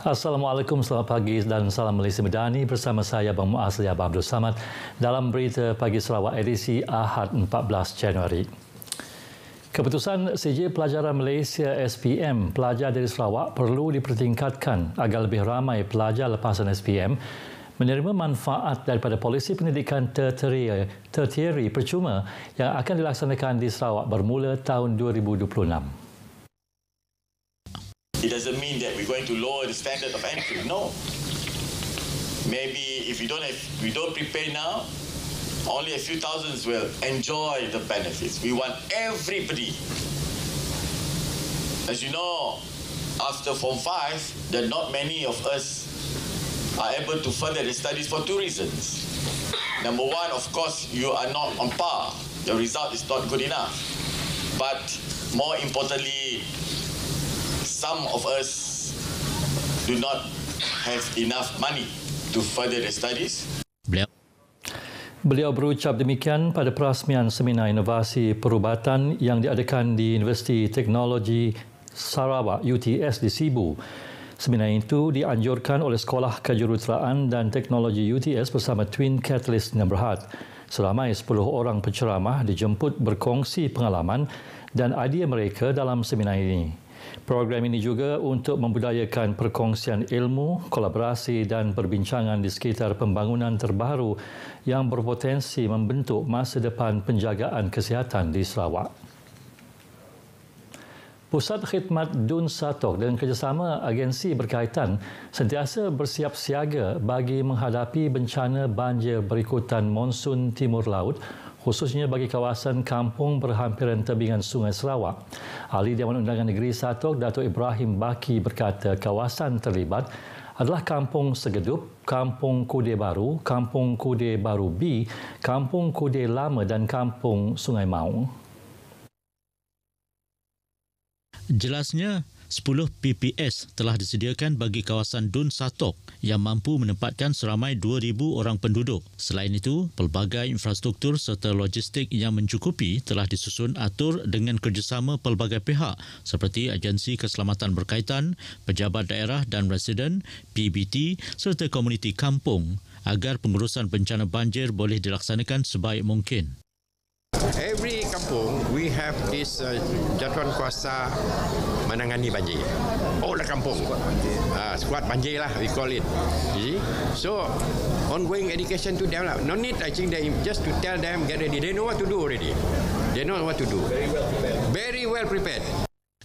Assalamualaikum, selamat pagi dan salam Malaysia Medani bersama saya Abang Muaz Abang Abdul Samad dalam Berita Pagi Sarawak edisi Ahad 14 Januari. Keputusan CJ Pelajaran Malaysia SPM pelajar dari Sarawak perlu dipertingkatkan agar lebih ramai pelajar lepasan SPM menerima manfaat daripada polisi pendidikan tertiary percuma yang akan dilaksanakan di Sarawak bermula tahun 2026. It doesn't mean that we're going to lower the standard of entry. No. Maybe if we don't prepare now, only a few thousands will enjoy the benefits. We want everybody. As you know, after Form 5, there are not many of us are able to further their studies for two reasons. Number one, of course, you are not on par. Your result is not good enough. But more importantly, some of us do not have enough money to further their studies. Beliau berucap demikian pada perasmian Seminar Inovasi Perubatan yang diadakan di Universiti Teknologi Sarawak UTS di Sibu. Seminar itu dianjurkan oleh Sekolah Kejuruteraan dan Teknologi UTS bersama Twin Catalyst Berhad. Seramai 10 orang penceramah dijemput berkongsi pengalaman dan idea mereka dalam seminar ini. Program ini juga untuk membudayakan perkongsian ilmu, kolaborasi dan perbincangan di sekitar pembangunan terbaru yang berpotensi membentuk masa depan penjagaan kesihatan di Sarawak. Pusat Khidmat Dun Satok dengan kerjasama agensi berkaitan sentiasa bersiap siaga bagi menghadapi bencana banjir berikutan monsun timur laut, khususnya bagi kawasan kampung berhampiran tebingan Sungai Sarawak. Ahli Dewan Undangan Negeri Satok, Datuk Ibrahim Baki berkata kawasan terlibat adalah Kampung Segedup, Kampung Kude Baru, Kampung Kude Baru B, Kampung Kude Lama dan Kampung Sungai Maung. Jelasnya, 10 PPS telah disediakan bagi kawasan Dun Satok yang mampu menempatkan seramai 2,000 orang penduduk. Selain itu, pelbagai infrastruktur serta logistik yang mencukupi telah disusun atur dengan kerjasama pelbagai pihak seperti Agensi Keselamatan Berkaitan, Pejabat Daerah dan Residen, PBT serta komuniti kampung agar pengurusan bencana banjir boleh dilaksanakan sebaik mungkin. Every kampung, we have this jatuan kuasa menangani banjir. All the kampung. Squad banjir lah, we call it. You see? So, ongoing education to them lah. No need, I think, just to tell them, get ready. They know what to do already. They know what to do. Very well prepared.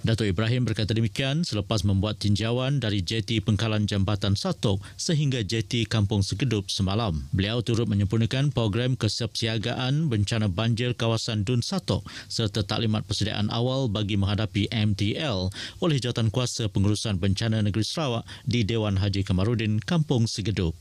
Datuk Ibrahim berkata demikian selepas membuat tinjauan dari jeti pengkalan Jambatan Satok sehingga jeti Kampung Segedup semalam. Beliau turut menyempurnakan program kesiapsiagaan bencana banjir kawasan Dun Satok serta taklimat persediaan awal bagi menghadapi MTL oleh Jawatankuasa Pengurusan Bencana Negeri Sarawak di Dewan Haji Kamarudin, Kampung Segedup.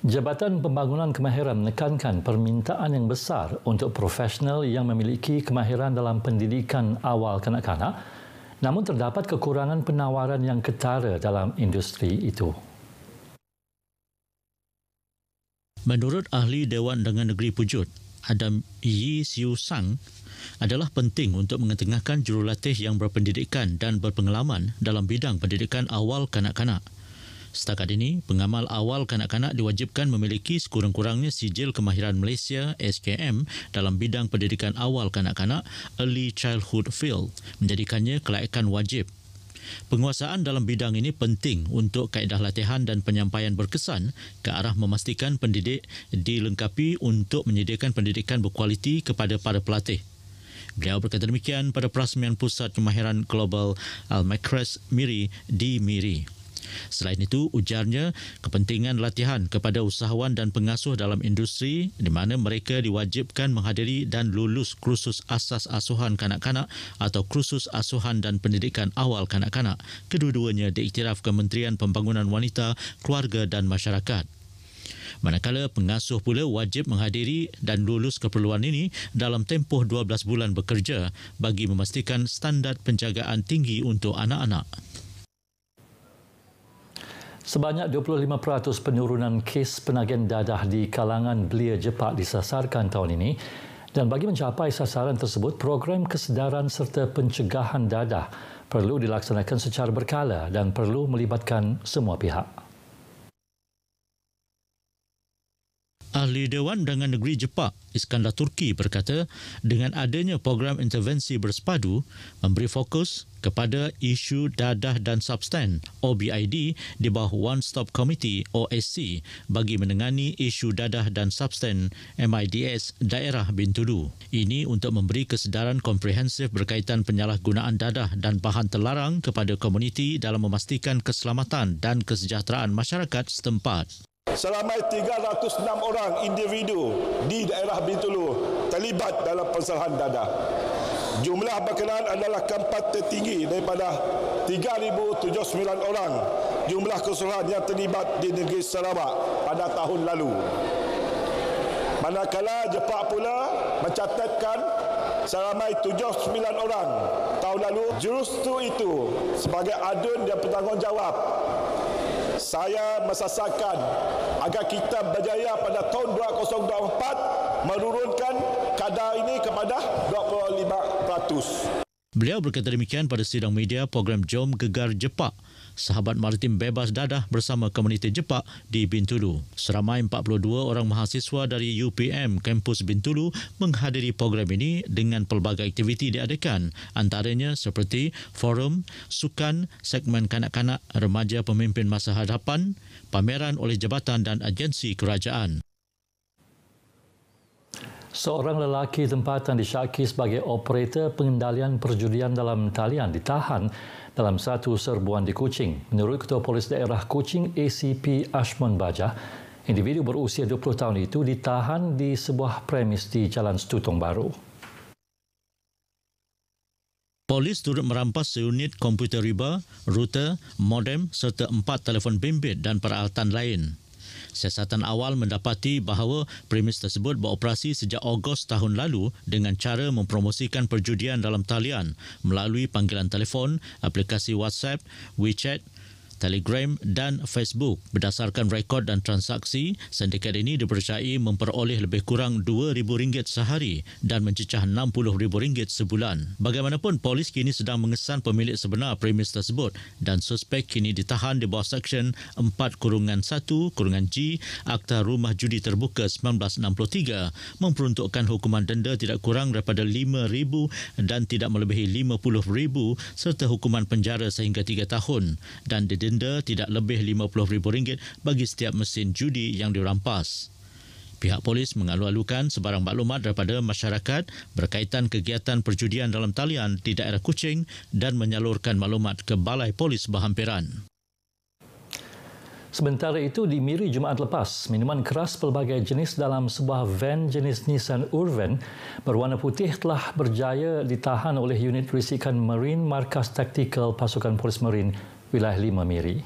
Jabatan Pembangunan Kemahiran menekankan permintaan yang besar untuk profesional yang memiliki kemahiran dalam pendidikan awal kanak-kanak, namun terdapat kekurangan penawaran yang ketara dalam industri itu. Menurut Ahli Dewan Undangan Negeri Pujut, Adam Yi Siu Sang, adalah penting untuk mengetengahkan jurulatih yang berpendidikan dan berpengalaman dalam bidang pendidikan awal kanak-kanak. Setakat ini, pengamal awal kanak-kanak diwajibkan memiliki sekurang-kurangnya sijil kemahiran Malaysia SKM dalam bidang pendidikan awal kanak-kanak Early Childhood Field, menjadikannya kelayakan wajib. Penguasaan dalam bidang ini penting untuk kaedah latihan dan penyampaian berkesan ke arah memastikan pendidik dilengkapi untuk menyediakan pendidikan berkualiti kepada para pelatih. Beliau berkata demikian pada perasmian Pusat Kemahiran Global Al-Makras Miri di Miri. Selain itu, ujarnya kepentingan latihan kepada usahawan dan pengasuh dalam industri di mana mereka diwajibkan menghadiri dan lulus kursus asas asuhan kanak-kanak atau kursus asuhan dan pendidikan awal kanak-kanak. Kedua-duanya diiktiraf Kementerian Pembangunan Wanita, Keluarga dan Masyarakat. Manakala pengasuh pula wajib menghadiri dan lulus keperluan ini dalam tempoh 12 bulan bekerja bagi memastikan standard penjagaan tinggi untuk anak-anak. Sebanyak 25% penurunan kes penagihan dadah di kalangan belia Jepak disasarkan tahun ini dan bagi mencapai sasaran tersebut, program kesedaran serta pencegahan dadah perlu dilaksanakan secara berkala dan perlu melibatkan semua pihak. Ahli Dewan Undangan Negeri Jepak, Iskandar Turki berkata, dengan adanya program intervensi bersepadu, memberi fokus kepada isu dadah dan substan OBID di bawah One Stop Committee OSC bagi menangani isu dadah dan substan MIDS daerah Bintulu. Ini untuk memberi kesedaran komprehensif berkaitan penyalahgunaan dadah dan bahan terlarang kepada komuniti dalam memastikan keselamatan dan kesejahteraan masyarakat setempat. Seramai 306 orang individu di daerah Bintulu terlibat dalam persalahan dadah. Jumlah berkenaan adalah keempat tertinggi daripada 3,079 orang jumlah keseluruhan yang terlibat di negeri Sarawak pada tahun lalu. Manakala Jepak pula mencatatkan seramai 79 orang tahun lalu. Jurustu itu sebagai adun dan bertanggungjawab, saya mesasarkan agar kita berjaya pada tahun 2024 menurunkan kadar ini kepada 25%. Beliau berkata demikian pada sidang media program Jom Gegar Jepak, Sahabat Maritim Bebas Dadah bersama komuniti Jepak di Bintulu. Seramai 42 orang mahasiswa dari UPM kampus Bintulu menghadiri program ini dengan pelbagai aktiviti diadakan, antaranya seperti forum, sukan, segmen kanak-kanak, remaja pemimpin masa hadapan, pameran oleh jabatan dan agensi kerajaan. Seorang lelaki tempatan disyaki sebagai operator pengendalian perjudian dalam talian ditahan dalam satu serbuan di Kuching. Menurut Ketua Polis Daerah Kuching ACP Ashmon Bajah, individu berusia 20 tahun itu ditahan di sebuah premis di Jalan Setutong Baru. Polis turut merampas seunit komputer riba, router, modem serta 4 telefon bimbit dan peralatan lain. Siasatan awal mendapati bahawa premis tersebut beroperasi sejak Ogos tahun lalu dengan cara mempromosikan perjudian dalam talian melalui panggilan telefon, aplikasi WhatsApp, WeChat, Telegram dan Facebook. Berdasarkan rekod dan transaksi, sindiket ini dipercayai memperoleh lebih kurang RM2,000 sehari dan mencecah RM60,000 sebulan. Bagaimanapun, polis kini sedang mengesan pemilik sebenar premis tersebut dan suspek kini ditahan di bawah Seksyen 4-1-G Akta Rumah Judi Terbuka 1963 memperuntukkan hukuman denda tidak kurang daripada RM5,000 dan tidak melebihi RM50,000 serta hukuman penjara sehingga 3 tahun dan didenda tidak lebih RM50,000 bagi setiap mesin judi yang dirampas. Pihak polis mengalu-alukan sebarang maklumat daripada masyarakat berkaitan kegiatan perjudian dalam talian di daerah Kuching dan menyalurkan maklumat ke Balai Polis Berhampiran. Sementara itu, di Miri Jumaat lepas, minuman keras pelbagai jenis dalam sebuah van jenis Nissan Urvan berwarna putih telah berjaya ditahan oleh unit risikan Marine Markas Taktikal Pasukan Polis Marine Wilayah 5 Miri.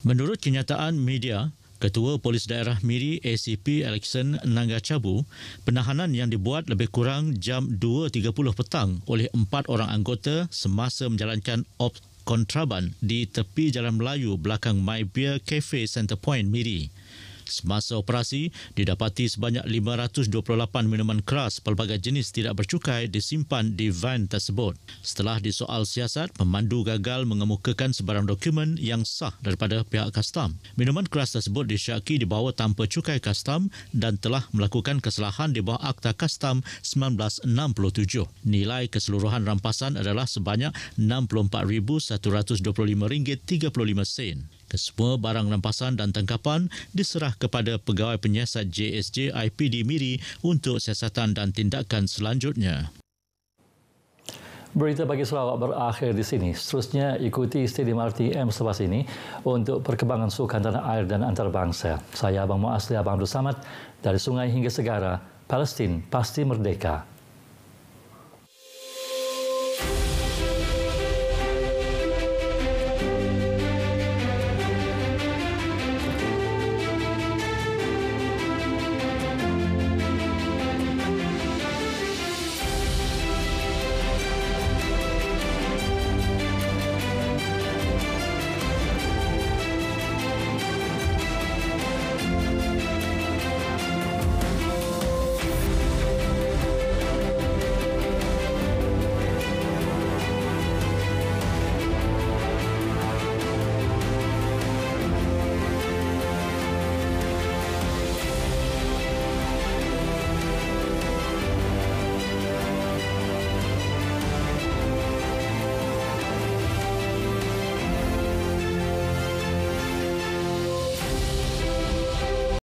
Menurut kenyataan media, Ketua Polis Daerah Miri ACP Alexon Nangacabu, penahanan yang dibuat lebih kurang jam 2.30 petang oleh 4 orang anggota semasa menjalankan ops kontraban di tepi Jalan Melayu belakang My Beer Cafe Center Point Miri. Semasa operasi, didapati sebanyak 528 minuman keras pelbagai jenis tidak bercukai disimpan di van tersebut. Setelah disoal siasat, pemandu gagal mengemukakan sebarang dokumen yang sah daripada pihak kastam. Minuman keras tersebut disyaki dibawa tanpa cukai kastam dan telah melakukan kesalahan di bawah Akta Kastam 1967. Nilai keseluruhan rampasan adalah sebanyak RM64,125.35. Kesemua barang rampasan dan tangkapan diserah kepada Pegawai Penyiasat JSJ IPD Miri untuk siasatan dan tindakan selanjutnya. Berita pagi Sarawak berakhir di sini. Seterusnya ikuti Stadium RTM selepas ini untuk perkembangan sukan tanah air dan antarabangsa. Saya Abang Muasli Abang Abdul Samad dari Sungai hingga Segara, Palestin pasti merdeka.